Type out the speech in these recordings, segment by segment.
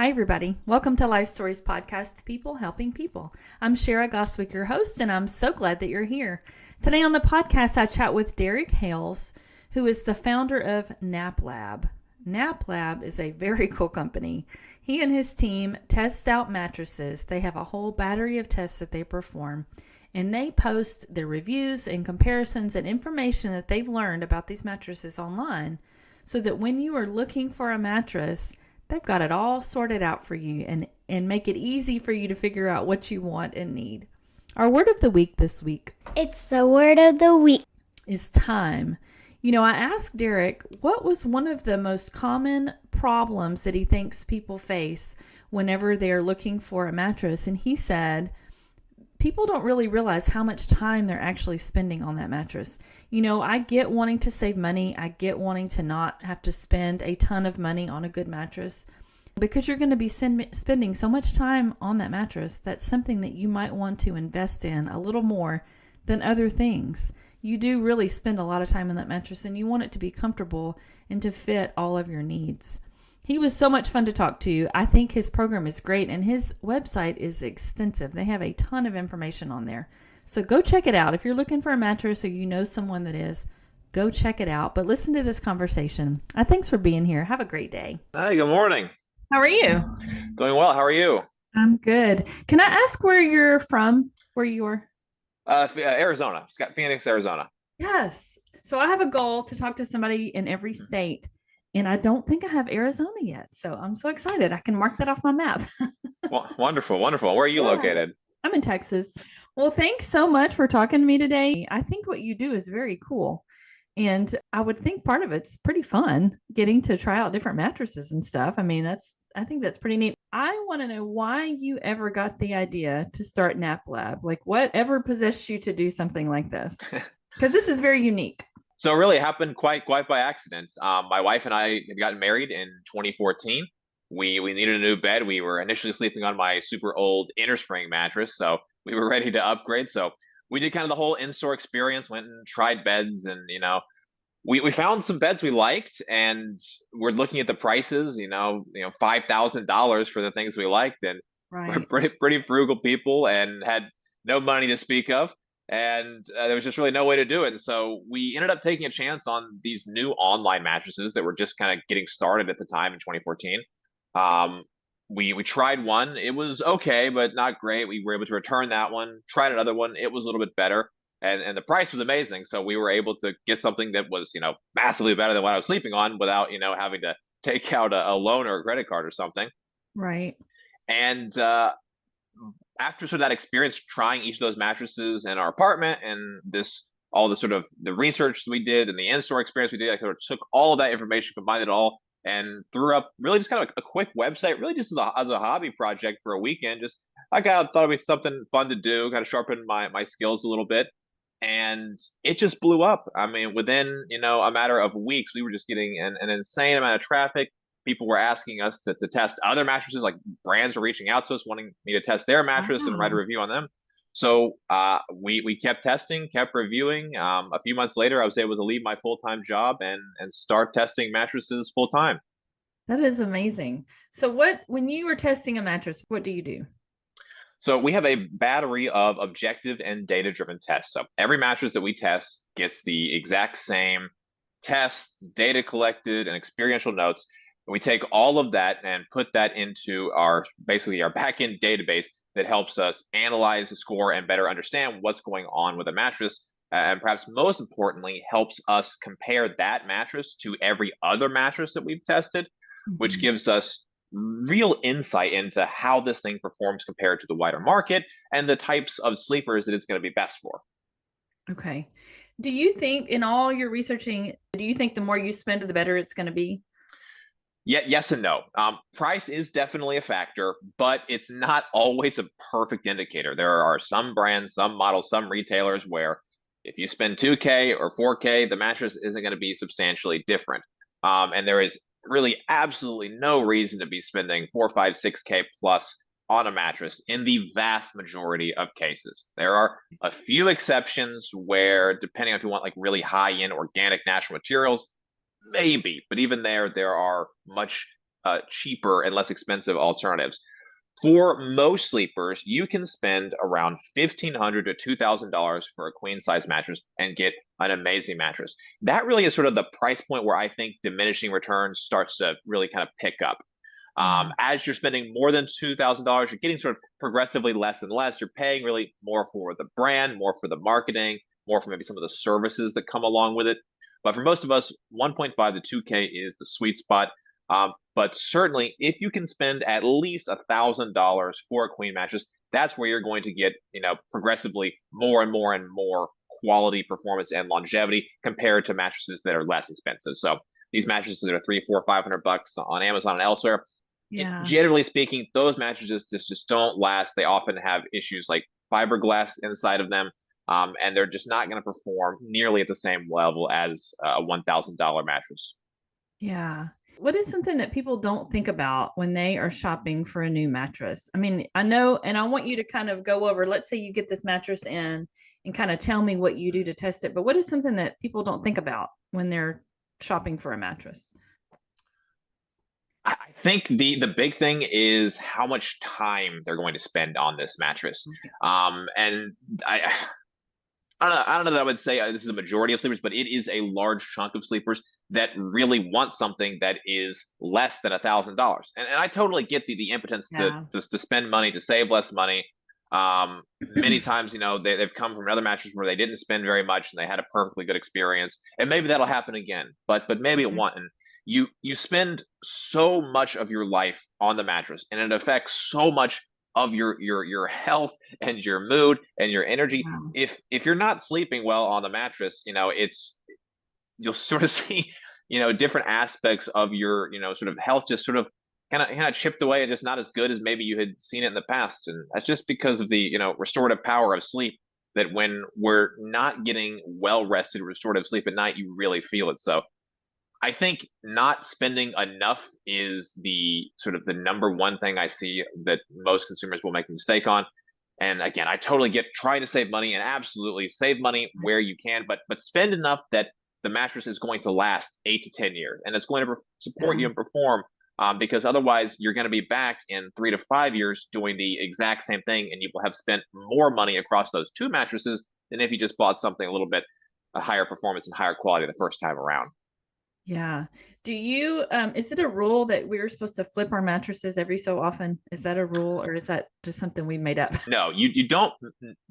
Hi, everybody. Welcome to Life Stories Podcast, People Helping People. I'm Shara Goswick, your host, and I'm so glad that you're here. Today on the podcast, I chat with Derek Hales, who is the founder of NapLab. NapLab is a very cool company. He and his team test out mattresses. They have a whole battery of tests that they perform, and they post their reviews and comparisons and information that they've learned about these mattresses online so that when you are looking for a mattress, they've got it all sorted out for you and make it easy for you to figure out what you want and need. Our word of the week this week. It's the word of the week. Is time. You know, I asked Derek what was one of the most common problems that he thinks people face whenever they're looking for a mattress. And he said, people don't really realize how much time they're actually spending on that mattress. You know, I get wanting to save money. I get wanting to not have to spend a ton of money on a good mattress. Because you're going to be spending so much time on that mattress, that's something that you might want to invest in a little more than other things. You do really spend a lot of time on that mattress, and you want it to be comfortable and to fit all of your needs. He was so much fun to talk to. I think his program is great, and his website is extensive. They have a ton of information on there. So go check it out. If you're looking for a mattress or you know someone that is, go check it out. But listen to this conversation. Thanks for being here. Have a great day. Hi, good morning. How are you? Doing well. How are you? I'm good. Can I ask where you're from? Where you're? Arizona, Phoenix, Arizona. Yes. So I have a goal to talk to somebody in every state. And I don't think I have Arizona yet. So I'm so excited. I can mark that off my map. Well, wonderful, wonderful. Where are you located? I'm in Texas. Well, thanks so much for talking to me today. I think what you do is very cool. And I would think part of it's pretty fun getting to try out different mattresses and stuff. I mean, I think that's pretty neat. I want to know why you ever got the idea to start NapLab. Like, whatever possessed you to do something like this? Because this is very unique. So it really happened quite by accident. My wife and I had gotten married in 2014. We needed a new bed. We were initially sleeping on my super old innerspring mattress, so we were ready to upgrade. So we did kind of the whole in-store experience, went and tried beds, and we found some beds we liked, and we're looking at the prices. $5,000 for the things we liked, and Right. we're pretty frugal people and had no money to speak of. And there was just really no way to do it. And so we ended up taking a chance on these new online mattresses that were just kind of getting started at the time in 2014. We tried one. It was okay, but not great. We were able to return that one, tried another one. It was a little bit better. And the price was amazing. So we were able to get something that was, massively better than what I was sleeping on without, having to take out a loan or a credit card or something. Right. And after sort of that experience trying each of those mattresses in our apartment and all the sort of the research we did and the in-store experience we did, I sort of took all of that information, combined it all, and threw up really just kind of a quick website, really just as a hobby project for a weekend. Just I kind of thought it'd be something fun to do, kind of sharpen my skills a little bit. And it just blew up. I mean, within, a matter of weeks, we were just getting an insane amount of traffic. People were asking us to test other mattresses, like brands were reaching out to us wanting me to test their mattress and write a review on them. So we kept testing, kept reviewing. A few months later, I was able to leave my full-time job and start testing mattresses full-time. That is amazing. So when you are testing a mattress, what do you do? So we have a battery of objective and data-driven tests. So every mattress that we test gets the exact same tests, data collected, and experiential notes. We take all of that and put that into our backend database that helps us analyze the score and better understand what's going on with a mattress. And perhaps most importantly, helps us compare that mattress to every other mattress that we've tested, which gives us real insight into how this thing performs compared to the wider market and the types of sleepers that it's going to be best for. Okay. Do you think in all your researching, do you think the more you spend, the better it's going to be? Yeah, yes and no. Price is definitely a factor, but it's not always a perfect indicator. There are some brands, some models, some retailers where if you spend 2K or 4K, the mattress isn't going to be substantially different. And there is really absolutely no reason to be spending 4, 5, 6K plus on a mattress in the vast majority of cases. There are a few exceptions where, depending on if you want like really high-end organic natural materials, maybe, but even there are much cheaper and less expensive alternatives. For most sleepers, you can spend around $1,500 to $2,000 for a queen size mattress and get an amazing mattress. That really is sort of the price point where I think diminishing returns starts to really kind of pick up. Yeah. As you're spending more than $2,000, you're getting sort of progressively less and less. You're paying really more for the brand, more for the marketing, more for maybe some of the services that come along with it. But for most of us, 1.5 to 2K is the sweet spot. But certainly, if you can spend at least $1,000 for a queen mattress, that's where you're going to get, progressively more and more and more quality, performance, and longevity compared to mattresses that are less expensive. So these mattresses that are 300, 400, 500 bucks on Amazon and elsewhere, Yeah. generally speaking, those mattresses just don't last. They often have issues like fiberglass inside of them, and they're just not going to perform nearly at the same level as a $1,000 mattress. Yeah. What is something that people don't think about when they are shopping for a new mattress? I mean, I know, and I want you to kind of go over, let's say you get this mattress in and kind of tell me what you do to test it. But what is something that people don't think about when they're shopping for a mattress? I think the big thing is how much time they're going to spend on this mattress. Okay. And I don't know that I would say this is a majority of sleepers, but it is a large chunk of sleepers that really want something that is less than $1,000. And I totally get the impotence to Yeah. just to spend money to save less money. Many times, they've come from another mattress where they didn't spend very much and they had a perfectly good experience, and maybe that'll happen again. But maybe it Okay. won't. And you spend so much of your life on the mattress, and it affects so much of your health and your mood and your energy. Wow. If you're not sleeping well on the mattress, you'll sort of see, different aspects of your, sort of health just sort of kind of chipped away and just not as good as maybe you had seen it in the past. And that's just because of the, restorative power of sleep, that when we're not getting well rested restorative sleep at night, you really feel it. So I think not spending enough is the sort of the number one thing I see that most consumers will make a mistake on. And again, I totally get trying to save money, and absolutely save money where you can, but spend enough that the mattress is going to last 8 to 10 years and it's going to support you Yeah. and perform. Because otherwise, you're going to be back in 3 to 5 years doing the exact same thing, and you will have spent more money across those two mattresses than if you just bought something a little bit a higher performance and higher quality the first time around. Yeah. Do you, is it a rule that we're supposed to flip our mattresses every so often? Is that a rule or is that just something we made up? No, you don't.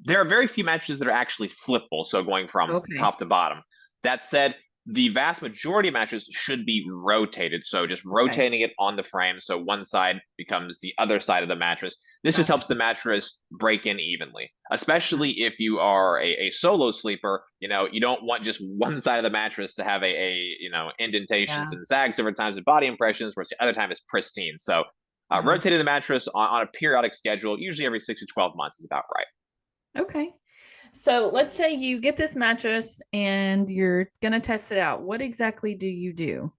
There are very few mattresses that are actually flippable, so going from Okay. top to bottom. That said, the vast majority of mattresses should be rotated, so just Okay. rotating it on the frame so one side becomes the other side of the mattress. This just Gotcha. helps the mattress break in evenly, especially if you are a solo sleeper. You don't want just one side of the mattress to have indentations Yeah. and sags over times and body impressions, whereas the other time is pristine. So Yeah. rotating the mattress on a periodic schedule, usually every 6 to 12 months, is about right. Okay. So let's say you get this mattress and you're going to test it out. What exactly do you do?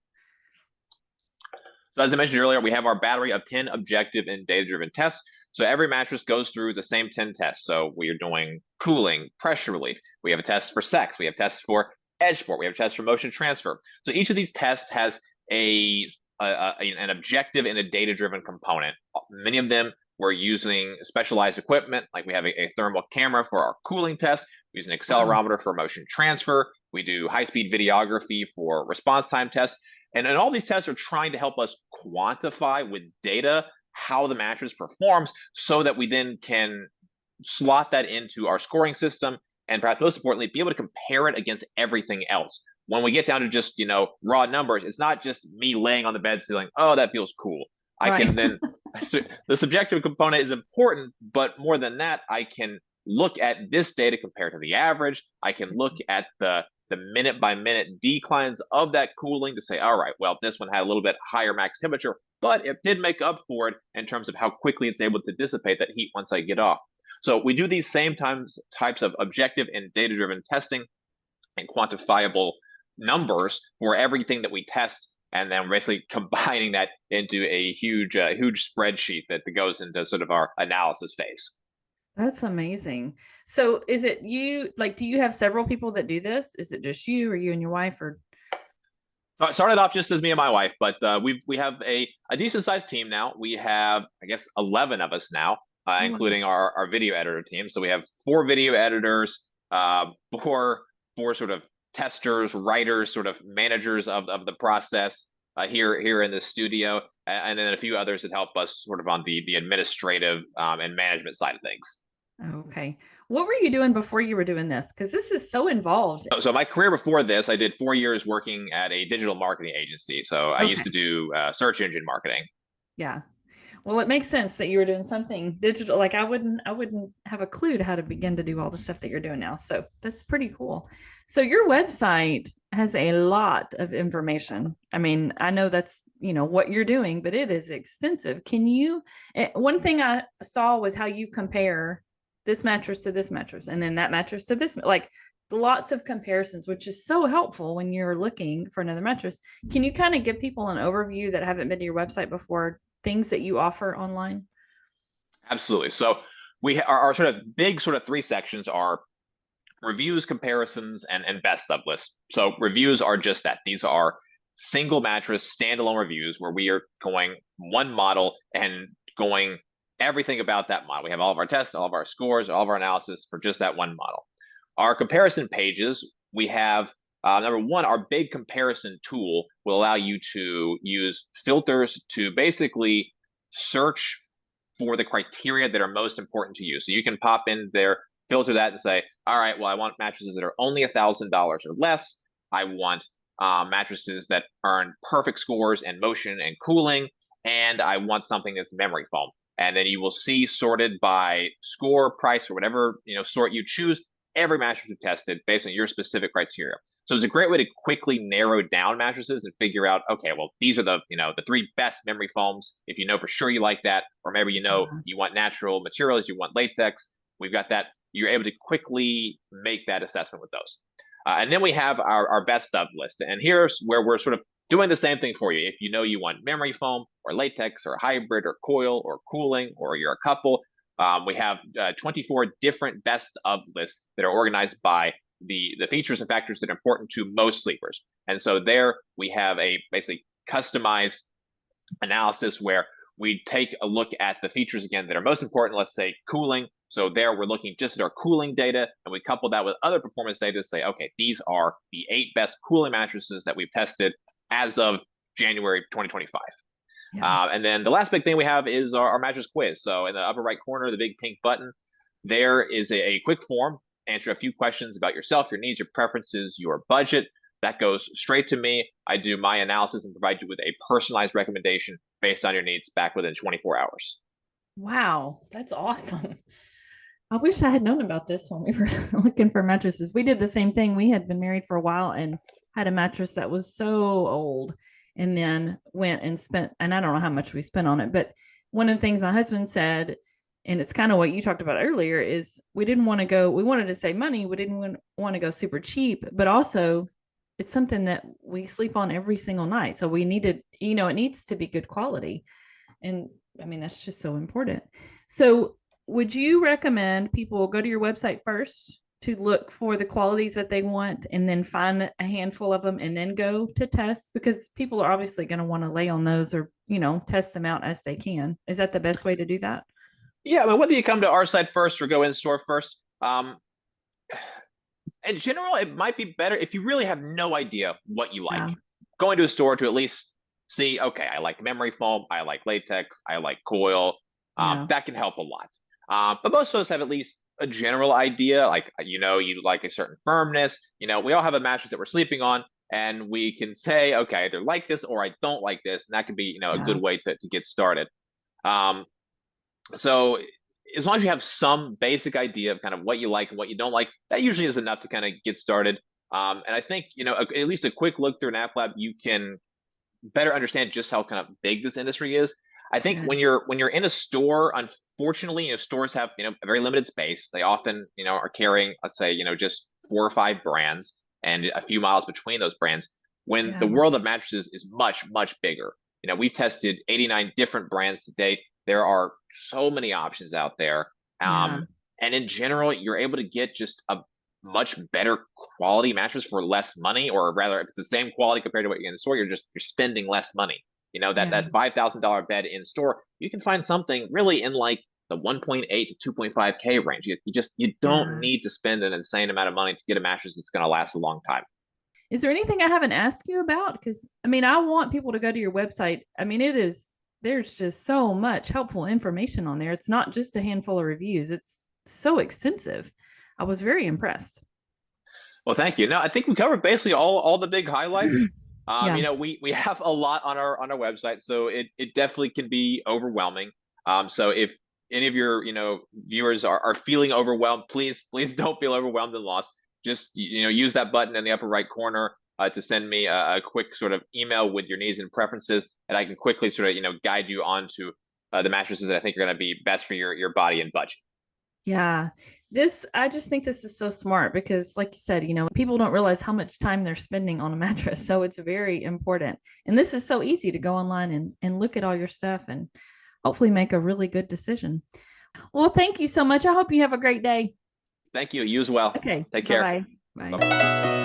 So as I mentioned earlier, we have our battery of 10 objective and data-driven tests. So every mattress goes through the same 10 tests. So we are doing cooling, pressure relief. We have a test for sex. We have tests for edge support. We have tests for motion transfer. So each of these tests has an objective and a data-driven component. Many of them we're using specialized equipment, like we have a thermal camera for our cooling test. We use an Wow. accelerometer for motion transfer. We do high-speed videography for response time tests. And all these tests are trying to help us quantify with data how the mattress performs so that we then can slot that into our scoring system, and perhaps most importantly, be able to compare it against everything else. When we get down to just, raw numbers, it's not just me laying on the bed feeling, oh, that feels cool. I Right. can then, the subjective component is important, but more than that, I can look at this data compared to the average. I can look at the minute by minute declines of that cooling to say, all right, well, this one had a little bit higher max temperature, but it did make up for it in terms of how quickly it's able to dissipate that heat once I get off. So we do these same types of objective and data-driven testing and quantifiable numbers for everything that we test, and then basically combining that into a huge spreadsheet that goes into sort of our analysis phase. That's amazing. So is it you, like, do you have several people that do this? Is it just you or you and your wife or? So it started off just as me and my wife, but we have a decent sized team now. We have, I guess, 11 of us now, Oh, wow. including our video editor team. So we have 4 video editors, four sort of testers, writers, sort of managers of the process here in the studio, and then a few others that help us sort of on the administrative and management side of things. Okay. What were you doing before you were doing this? Because this is so involved. So my career before this, I did 4 years working at a digital marketing agency. So I used Okay. to do search engine marketing. Yeah. Well, it makes sense that you were doing something digital. Like I wouldn't have a clue to how to begin to do all the stuff that you're doing now. So that's pretty cool. So your website has a lot of information. I mean, I know that's, what you're doing, but it is extensive. One thing I saw was how you compare this mattress to this mattress and then that mattress to this, like lots of comparisons, which is so helpful when you're looking for another mattress. Can you kind of give people an overview that haven't been to your website before, things that you offer online? Absolutely. So our sort of big sort of 3 sections are reviews, comparisons, and best of lists. So reviews are just that. These are single mattress standalone reviews where we are going one model and going everything about that model. We have all of our tests, all of our scores, all of our analysis for just that one model. Our comparison pages, we have number one, our big comparison tool will allow you to use filters to basically search for the criteria that are most important to you. So you can pop in there, filter that, and say, all right, well, I want mattresses that are only $1,000 or less. I want mattresses that earn perfect scores and motion and cooling, and I want something that's memory foam. And then you will see sorted by score, price, or whatever sort you choose, every mattress you've tested based on your specific criteria. So it's a great way to quickly narrow down mattresses and figure out, okay, well, these are the 3 best memory foams. If you know for sure you like that, or maybe Yeah. you want natural materials, you want latex, we've got that. You're able to quickly make that assessment with those. And then we have our best of list. And here's where we're sort of doing the same thing for you. If you know you want memory foam or latex or hybrid or coil or cooling, or you're a couple, we have 24 different best of lists that are organized by the features and factors that are important to most sleepers. And so there we have a basically customized analysis where we take a look at the features again that are most important. Let's say cooling. So there we're looking just at our cooling data, and we couple that with other performance data to say, okay, these are the 8 best cooling mattresses that we've tested as of January 2025. Yeah. And then the last big thing we have is our mattress quiz. So in the upper right corner, the big pink button, there is a quick form. Answer a few questions about yourself, your needs, your preferences, your budget. That goes straight to me. I do my analysis and provide you with a personalized recommendation based on your needs back within 24 hours. Wow, that's awesome. I wish I had known about this when we were looking for mattresses. We did the same thing. We had been married for a while and had a mattress that was so old, and then went and spent, and I don't know how much we spent on it, but one of the things my husband said, and it's kind of what you talked about earlier, is we wanted to save money. We didn't want to go super cheap, but also it's something that we sleep on every single night. So we needed, it needs to be good quality. And I mean, that's just so important. So would you recommend people go to your website first to look for the qualities that they want and then find a handful of them and then go to test? Because people are obviously going to want to lay on those, or, test them out as they can. Is that the best way to do that? Yeah, I mean, whether you come to our site first or go in store first, in general, it might be better if you really have no idea what you like. Yeah. Going to a store to at least see, okay, I like memory foam, I like latex, I like coil. Yeah. That can help a lot. But most of us have at least a general idea, like you like a certain firmness. We all have a mattress that we're sleeping on, and we can say, okay, I either like this or I don't like this, and that can be a Yeah. good way to get started. Um, so as long as you have some basic idea of kind of what you like and what you don't like, that usually is enough to kind of get started. And I think at least a quick look through NapLab, you can better understand just how kind of big this industry is. I think when you're Yes. in a store, unfortunately, stores have a very limited space. They often are carrying, let's say, just 4 or 5 brands and a few miles between those brands. When the Yeah. world of mattresses is much bigger. We've tested 89 different brands to date. There are so many options out there. Yeah. And in general, you're able to get just a much better quality mattress for less money, or rather, if it's the same quality compared to what you get in the store, you're spending less money. You know, Yeah. that $5,000 bed in store, you can find something really in like the 1.8 to 2.5K range. You don't Yeah. need to spend an insane amount of money to get a mattress that's going to last a long time. Is there anything I haven't asked you about? Because I mean, I want people to go to your website. I mean, there's just so much helpful information on there. It's not just a handful of reviews. It's so extensive. I was very impressed. Well, thank you. No, I think we covered basically all the big highlights. Yeah. You know, we have a lot on our website, so it definitely can be overwhelming. So if any of your, you know, viewers are feeling overwhelmed, please don't feel overwhelmed and lost. Just, you know, use that button in the upper right corner to send me a quick sort of email with your needs and preferences, and I can quickly sort of, you know, guide you onto the mattresses that I think are going to be best for your body and budget. Yeah. I just think this is so smart because, like you said, you know, people don't realize how much time they're spending on a mattress. So it's very important. And this is so easy to go online and look at all your stuff and hopefully make a really good decision. Well, thank you so much. I hope you have a great day. Thank you. You as well. Okay. Take care. Bye-bye. Bye. Bye.